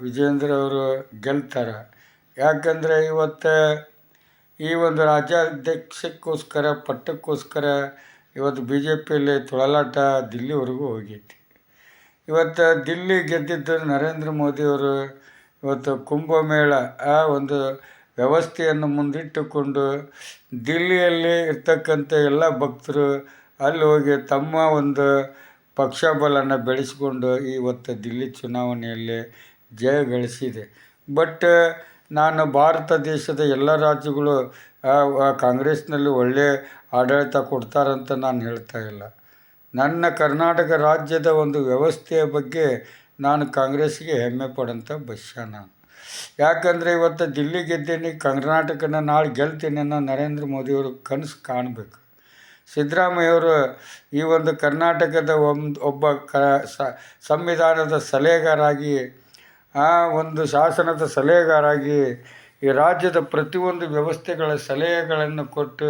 ವಿಜೇಂದ್ರ ಅವರು ಗೆಲ್ತಾರೆ. ಯಾಕಂದರೆ ಇವತ್ತು ಈ ಒಂದು ರಾಜ್ಯಾಧ್ಯಕ್ಷಕ್ಕೋಸ್ಕರ ಪಟ್ಟಕ್ಕೋಸ್ಕರ ಇವತ್ತು ಬಿ ಜೆ ಪಿಯಲ್ಲಿ ತೊಳಲಾಟ ದಿಲ್ಲಿವರೆಗೂ ಹೋಗೈತಿ. ಇವತ್ತು ದಿಲ್ಲಿ ಗೆದ್ದಿದ್ದು ನರೇಂದ್ರ ಮೋದಿಯವರು ಇವತ್ತು ಕುಂಭಮೇಳ ಆ ಒಂದು ವ್ಯವಸ್ಥೆಯನ್ನು ಮುಂದಿಟ್ಟುಕೊಂಡು ದಿಲ್ಲಿಯಲ್ಲಿ ಇರ್ತಕ್ಕಂಥ ಎಲ್ಲ ಭಕ್ತರು ಅಲ್ಲಿ ಹೋಗಿ ತಮ್ಮ ಒಂದು ಪಕ್ಷಬಲನ ಬೆಳೆಸಿಕೊಂಡು ಇವತ್ತು ದಿಲ್ಲಿ ಚುನಾವಣೆಯಲ್ಲಿ ಜಯ ಗಳಿಸಿದೆ. ಬಟ್ ನಾನು ಭಾರತ ದೇಶದ ಎಲ್ಲ ರಾಜ್ಯಗಳು ಕಾಂಗ್ರೆಸ್ನಲ್ಲಿ ಒಳ್ಳೆಯ ಆಡಳಿತ ಕೊಡ್ತಾರಂತ ನಾನು ಹೇಳ್ತಾ ಇಲ್ಲ. ನನ್ನ ಕರ್ನಾಟಕ ರಾಜ್ಯದ ಒಂದು ವ್ಯವಸ್ಥೆಯ ಬಗ್ಗೆ ನಾನು ಕಾಂಗ್ರೆಸ್ಗೆ ಹೆಮ್ಮೆ ಪಡೋಂಥ ಬಸ್ಯ ನಾನು. ಯಾಕಂದರೆ ಇವತ್ತು ದಿಲ್ಲಿ ಗೆದ್ದೀನಿ, ಕರ್ನಾಟಕನ ನಾಳೆ ಗೆಲ್ತೀನಿ ಅನ್ನೋ ನರೇಂದ್ರ ಮೋದಿಯವರು ಕನಸು ಕಾಣಬೇಕು. ಸಿದ್ದರಾಮಯ್ಯವರು ಈ ಒಂದು ಕರ್ನಾಟಕದ ಒಬ್ಬ ಸಂವಿಧಾನದ ಸಲಹೆಗಾರಾಗಿ ಆ ಒಂದು ಶಾಸನದ ಸಲಹೆಗಾರಾಗಿ ಈ ರಾಜ್ಯದ ಪ್ರತಿಯೊಂದು ವ್ಯವಸ್ಥೆಗಳ ಸಲಹೆಗಳನ್ನು ಕೊಟ್ಟು